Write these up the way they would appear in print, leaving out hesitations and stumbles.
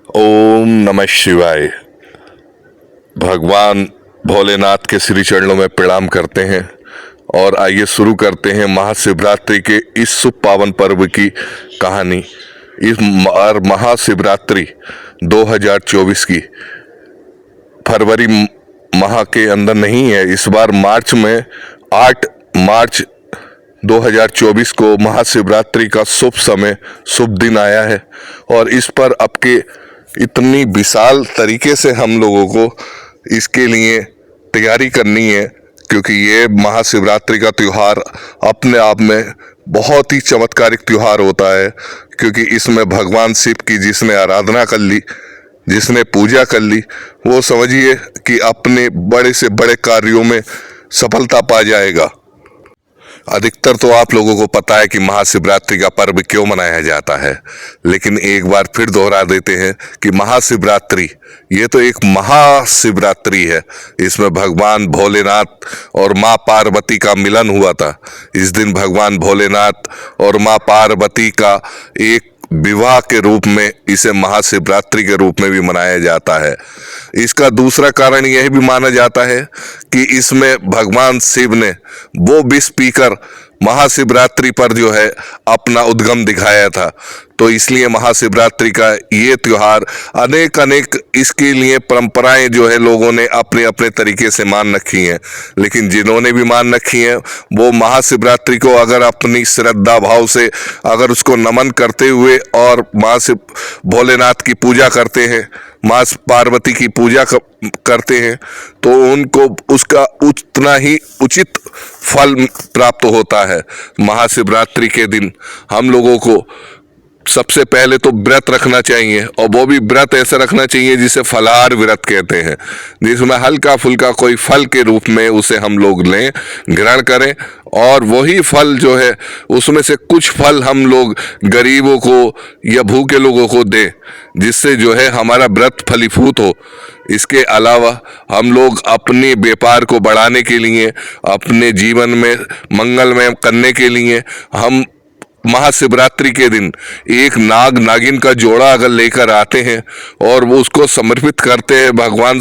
ओम नमः शिवाय। भगवान भोलेनाथ के श्री चरणों में प्रणाम करते हैं और आइए शुरू करते हैं महाशिवरात्रि के इस शुभ पावन पर्व की कहानी। इस महाशिवरात्रि 2024 की फरवरी माह के अंदर नहीं है, इस बार मार्च में 8 मार्च 2024 को महाशिवरात्रि का शुभ समय शुभ दिन आया है। और इस पर आपके इतनी विशाल तरीके से हम लोगों को इसके लिए तैयारी करनी है, क्योंकि ये महाशिवरात्रि का त्यौहार अपने आप में बहुत ही चमत्कारिक त्यौहार होता है। क्योंकि इसमें भगवान शिव की जिसने आराधना कर ली, जिसने पूजा कर ली, वो समझिए कि अपने बड़े से बड़े कार्यों में सफलता पा जाएगा। अधिकतर तो आप लोगों को पता है कि महाशिवरात्रि का पर्व क्यों मनाया जाता है, लेकिन एक बार फिर दोहरा देते हैं कि महाशिवरात्रि ये तो एक महाशिवरात्रि है। इसमें भगवान भोलेनाथ और माँ पार्वती का मिलन हुआ था। इस दिन भगवान भोलेनाथ और माँ पार्वती का एक विवाह के रूप में इसे महाशिवरात्रि के रूप में भी मनाया जाता है। इसका दूसरा कारण यह भी माना जाता है कि इसमें भगवान शिव ने वो विष पीकर महाशिवरात्रि पर जो है अपना उद्गम दिखाया था। तो इसलिए महाशिवरात्रि का ये त्योहार अनेक इसके लिए परंपराएं जो है लोगों ने अपने अपने तरीके से मान रखी हैं। लेकिन जिन्होंने भी मान रखी हैं वो महाशिवरात्रि को अगर अपनी श्रद्धा भाव से अगर उसको नमन करते हुए और माँ शिव भोलेनाथ की पूजा करते हैं, माँ पार्वती की पूजा करते हैं, तो उनको उसका उतना ही उचित फल प्राप्त होता है। महाशिवरात्रि के दिन हम लोगों को सबसे पहले तो व्रत रखना चाहिए, और वो भी व्रत ऐसा रखना चाहिए जिसे फलाहार व्रत कहते हैं, जिसमें हल्का फुल्का कोई फल के रूप में उसे हम लोग लें, ग्रहण करें, और वही फल जो है उसमें से कुछ फल हम लोग गरीबों को या भूखे लोगों को दें, जिससे जो है हमारा व्रत फलीभूत हो। इसके अलावा हम लोग अपने व्यापार को बढ़ाने के लिए, अपने जीवन में मंगलमय करने के लिए हम महाशिवरात्रि के दिन एक नाग नागिन का जोड़ा अगर लेकर आते हैं और वो उसको समर्पित करते हैं भगवान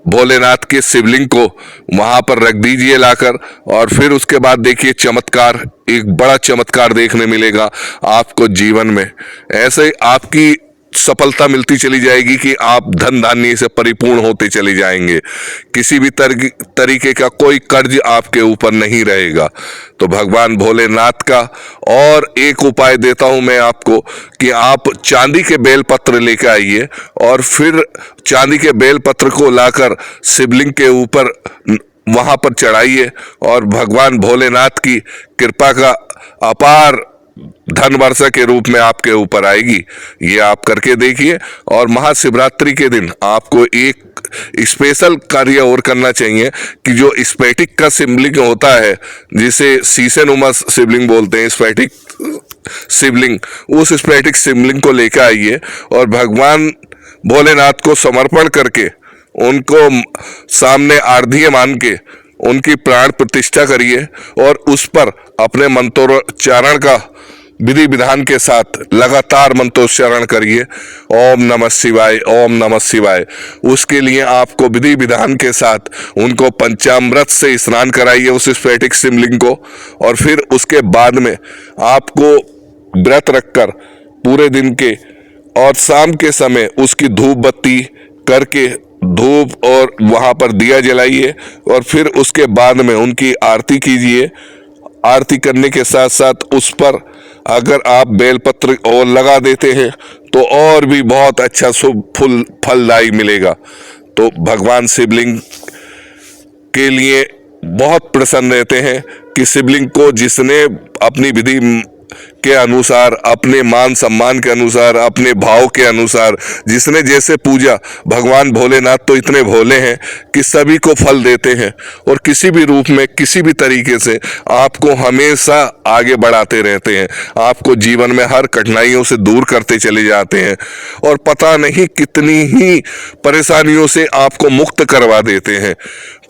भोलेनाथ के शिवलिंग को, वहां पर रख दीजिए लाकर, और फिर उसके बाद देखिए चमत्कार, एक बड़ा चमत्कार देखने मिलेगा आपको जीवन में। ऐसे आपकी सफलता मिलती चली जाएगी कि आप धन धान्य से परिपूर्ण होते चले जाएंगे। किसी भी तरीके का कोई कर्ज आपके ऊपर नहीं रहेगा। तो भगवान भोलेनाथ का और एक उपाय देता हूं मैं आपको कि आप चांदी के बेलपत्र लेकर आइए और फिर चांदी के बेलपत्र को लाकर शिवलिंग के ऊपर वहां पर चढ़ाइए, और भगवान भोलेनाथ की कृपा का अपार धन वर्षा के रूप में आपके ऊपर आएगी। ये आप करके देखिए। और महाशिवरात्रि के दिन आपको एक स्पेशल कार्य और करना चाहिए कि जो स्फटिक का शिवलिंग होता है, जिसे शीशे नुमा शिवलिंग बोलते हैं, स्फटिक शिवलिंग, उस स्फटिक शिवलिंग को लेकर आइए और भगवान भोलेनाथ को समर्पण करके उनको सामने आराध्य मान के उनकी प्राण प्रतिष्ठा करिए, और उस पर अपने मंत्रोच्चारण का विधि विधान के साथ लगातार मंत्रोच्चारण करिए, ओम नमः शिवाय, ओम नमः शिवाय। उसके लिए आपको विधि विधान के साथ उनको पंचामृत से स्नान कराइए उस स्फटिक शिवलिंग को, और फिर उसके बाद में आपको व्रत रखकर पूरे दिन के और शाम के समय उसकी धूप बत्ती करके धूप और वहां पर दिया जलाइए, और फिर उसके बाद में उनकी आरती कीजिए। आरती करने के साथ साथ उस पर अगर आप बेलपत्र और लगा देते हैं तो और भी बहुत अच्छा शुभ फलदायी मिलेगा। तो भगवान शिवलिंग के लिए बहुत प्रसन्न रहते हैं कि शिवलिंग को जिसने अपनी विधि के अनुसार, अपने मान सम्मान के अनुसार, अपने भाव के अनुसार जिसने जैसे पूजा, भगवान भोलेनाथ तो इतने भोले हैं कि सभी को फल देते हैं, और किसी भी रूप में किसी भी तरीके से आपको हमेशा आगे बढ़ाते रहते हैं, आपको जीवन में हर कठिनाइयों से दूर करते चले जाते हैं, और पता नहीं कितनी ही परेशानियों से आपको मुक्त करवा देते हैं।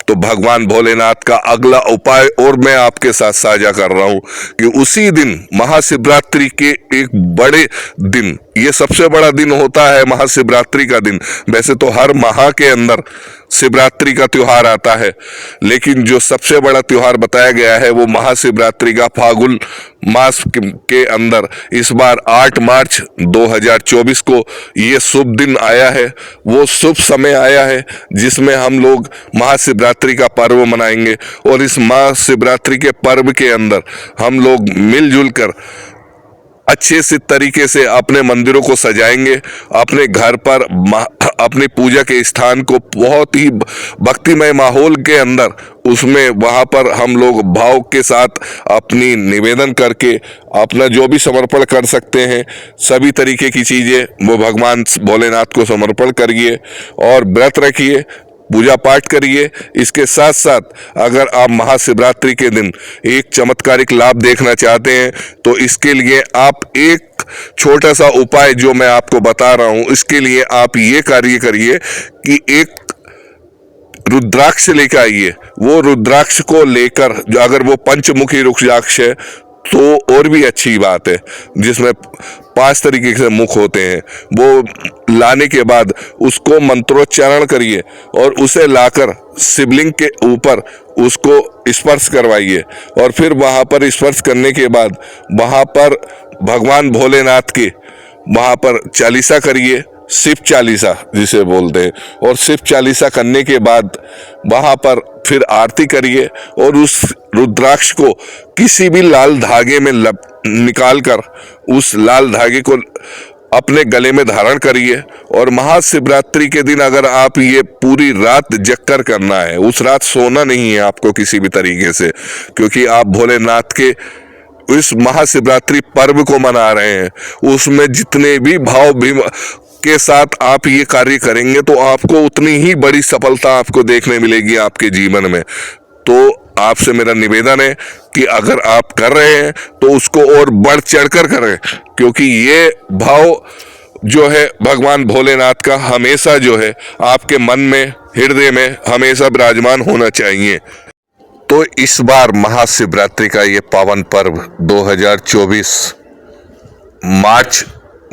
तो भगवान भोलेनाथ का अगला उपाय और मैं आपके साथ साझा कर रहा हूं कि उसी दिन महाशिवरात्रि के एक बड़े दिन ये सबसे बड़ा दिन होता है महाशिवरात्रि का दिन। वैसे तो हर माह के अंदर शिवरात्रि का त्योहार आता है, लेकिन जो सबसे बड़ा त्योहार बताया गया है वो महाशिवरात्रि का फाल्गुन मास के अंदर इस बार 8 मार्च 2024 को ये शुभ दिन आया है। वो शुभ समय आया है जिसमें हम लोग महाशिवरात्रि का पर्व मनाएंगे, और इस महाशिवरात्रि के पर्व के अंदर हम लोग मिलजुल कर अच्छे से तरीके से अपने मंदिरों को सजाएंगे, अपने घर पर अपनी पूजा के स्थान को बहुत ही भक्तिमय माहौल के अंदर उसमें वहाँ पर हम लोग भाव के साथ अपनी निवेदन करके अपना जो भी समर्पण कर सकते हैं, सभी तरीके की चीज़ें वो भगवान भोलेनाथ को समर्पण करिए और व्रत रखिए, पूजा पाठ करिए। इसके साथ साथ अगर आप महाशिवरात्रि के दिन एक चमत्कारिक लाभ देखना चाहते हैं तो इसके लिए आप एक छोटा सा उपाय जो मैं आपको बता रहा हूं, इसके लिए आप ये कार्य करिए कि एक रुद्राक्ष लेकर आइए। वो रुद्राक्ष को लेकर, अगर वो पंचमुखी रुद्राक्ष है तो और भी अच्छी बात है, जिसमें 5 तरीके से मुख होते हैं, वो लाने के बाद उसको मंत्रोच्चारण करिए और उसे लाकर शिवलिंग के ऊपर उसको स्पर्श करवाइए, और फिर वहाँ पर स्पर्श करने के बाद वहाँ पर भगवान भोलेनाथ के वहाँ पर चालीसा करिए, शिव चालीसा जिसे बोलते हैं, और शिव चालीसा करने के बाद वहाँ पर फिर आरती करिए और उस रुद्राक्ष को किसी भी लाल धागे में निकाल कर उस लाल धागे को अपने गले में धारण करिए। और महाशिवरात्रि के दिन अगर आप ये पूरी रात जगकर करना है, उस रात सोना नहीं है आपको किसी भी तरीके से, क्योंकि आप भोलेनाथ के इस महाशिवरात्रि पर्व को मना रहे हैं। उसमें जितने भी भाव भी के साथ आप ये कार्य करेंगे तो आपको उतनी ही बड़ी सफलता आपको देखने मिलेगी आपके जीवन में। तो आपसे मेरा निवेदन है कि अगर आप कर रहे हैं तो उसको और बढ़ चढ़कर करें, क्योंकि ये भाव जो है भगवान भोलेनाथ का हमेशा जो है आपके मन में, हृदय में हमेशा विराजमान होना चाहिए। तो इस बार महाशिवरात्रि का ये पावन पर्व 2024 मार्च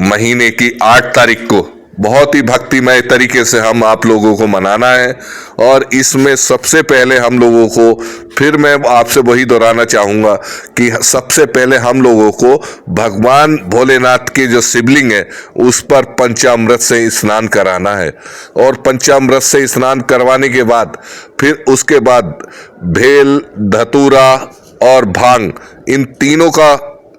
महीने की 8 तारीख को बहुत ही भक्तिमय तरीके से हम आप लोगों को मनाना है। और इसमें सबसे पहले हम लोगों को, फिर मैं आपसे वही दोहराना चाहूँगा कि सबसे पहले हम लोगों को भगवान भोलेनाथ के जो शिवलिंग है उस पर पंचामृत से स्नान कराना है, और पंचामृत से स्नान करवाने के बाद फिर उसके बाद भेल, धतूरा और भांग, इन तीनों का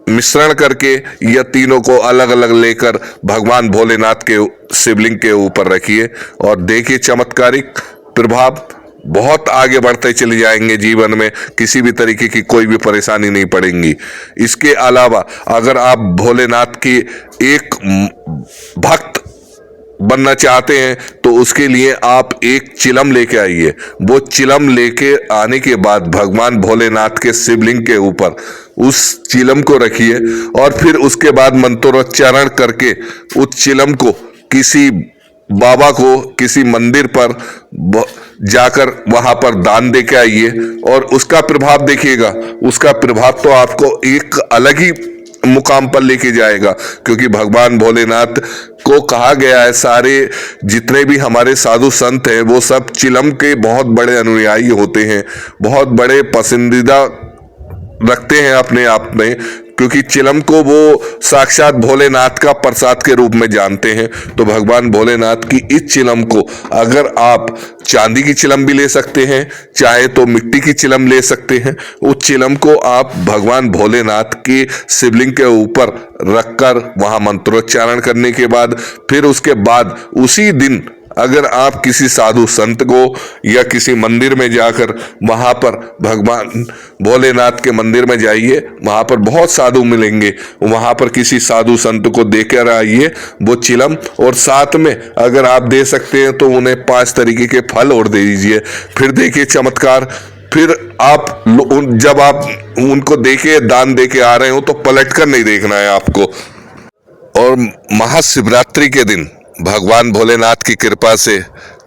मिश्रण करके या तीनों को अलग अलग लेकर भगवान भोलेनाथ के शिवलिंग के ऊपर रखिए, और देखिए चमत्कारिक प्रभाव बहुत आगे बढ़ते चले जाएंगे। जीवन में किसी भी तरीके की कोई भी परेशानी नहीं पड़ेगी। इसके अलावा अगर आप भोलेनाथ की एक भक्त बनना चाहते हैं तो उसके लिए आप एक चिलम लेके आइए। वो चिलम लेके आने के बाद भगवान भोलेनाथ के शिवलिंग के ऊपर उस चिलम को रखिए, और फिर उसके बाद मंत्रोच्चारण करके उस चिलम को किसी बाबा को किसी मंदिर पर जाकर वहां पर दान दे के आइए, और उसका प्रभाव देखिएगा। उसका प्रभाव तो आपको एक अलग ही मुकाम पर लेके जाएगा, क्योंकि भगवान भोलेनाथ को कहा गया है, सारे जितने भी हमारे साधु संत हैं वो सब चिलम के बहुत बड़े अनुयायी होते हैं, बहुत बड़े पसंदीदा रखते हैं अपने आप में, क्योंकि चिलम को वो साक्षात भोलेनाथ का प्रसाद के रूप में जानते हैं। तो भगवान भोलेनाथ की इस चिलम को अगर आप चांदी की चिलम भी ले सकते हैं, चाहे तो मिट्टी की चिलम ले सकते हैं, उस चिलम को आप भगवान भोलेनाथ के शिवलिंग के ऊपर रखकर वहां मंत्रोच्चारण करने के बाद फिर उसके बाद उसी दिन अगर आप किसी साधु संत को या किसी मंदिर में जाकर वहां पर भगवान भोलेनाथ के मंदिर में जाइए, वहां पर बहुत साधु मिलेंगे, वहां पर किसी साधु संत को देकर आइए वो चिलम, और साथ में अगर आप दे सकते हैं तो उन्हें 5 तरीके के फल और दे दीजिए। फिर देखिए चमत्कार। फिर आप जब आप उनको देके दान देके आ रहे हो तो पलट कर नहीं देखना है आपको। और महाशिवरात्रि के दिन भगवान भोलेनाथ की कृपा से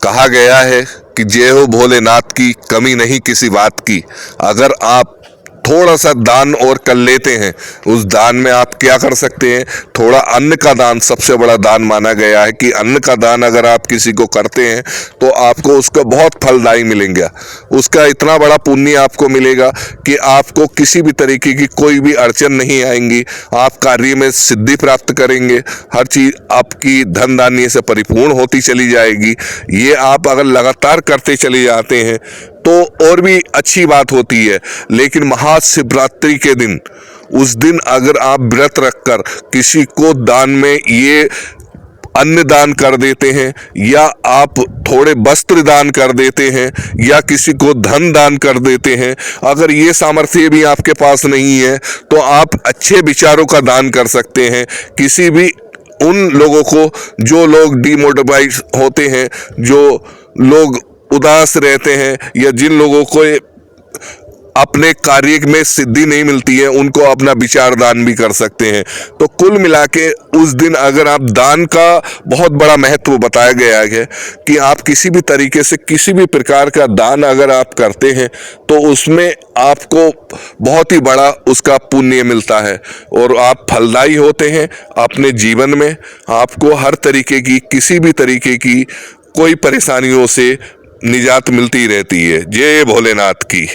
कहा गया है कि जय हो भोलेनाथ की, कमी नहीं किसी बात की। अगर आप थोड़ा सा दान और कर लेते हैं, उस दान में आप क्या कर सकते हैं, थोड़ा अन्न का दान सबसे बड़ा दान माना गया है कि अन्न का दान अगर आप किसी को करते हैं तो आपको उसका बहुत फलदायी मिलेंगे, उसका इतना बड़ा पुण्य आपको मिलेगा कि आपको किसी भी तरीके की कोई भी अड़चन नहीं आएंगी, आप कार्य में सिद्धि प्राप्त करेंगे, हर चीज़ आपकी धन धान्य से परिपूर्ण होती चली जाएगी। ये आप अगर लगातार करते चले जाते हैं तो और भी अच्छी बात होती है। लेकिन महाशिवरात्रि के दिन, उस दिन अगर आप व्रत रखकर किसी को दान में ये अन्न दान कर देते हैं, या आप थोड़े वस्त्र दान कर देते हैं, या किसी को धन दान कर देते हैं, अगर ये सामर्थ्य भी आपके पास नहीं है तो आप अच्छे विचारों का दान कर सकते हैं। किसी भी उन लोगों को जो लोग डिमोटिवाइज होते हैं, जो लोग उदास रहते हैं, या जिन लोगों को अपने कार्य में सिद्धि नहीं मिलती है, उनको अपना विचार दान भी कर सकते हैं। तो कुल मिला के उस दिन अगर आप दान का बहुत बड़ा महत्व बताया गया है कि आप किसी भी तरीके से किसी भी प्रकार का दान अगर आप करते हैं तो उसमें आपको बहुत ही बड़ा उसका पुण्य मिलता है और आप फलदायी होते हैं अपने जीवन में। आपको हर तरीके की किसी भी तरीके की कोई परेशानियों से निजात मिलती रहती है। जय भोलेनाथ की।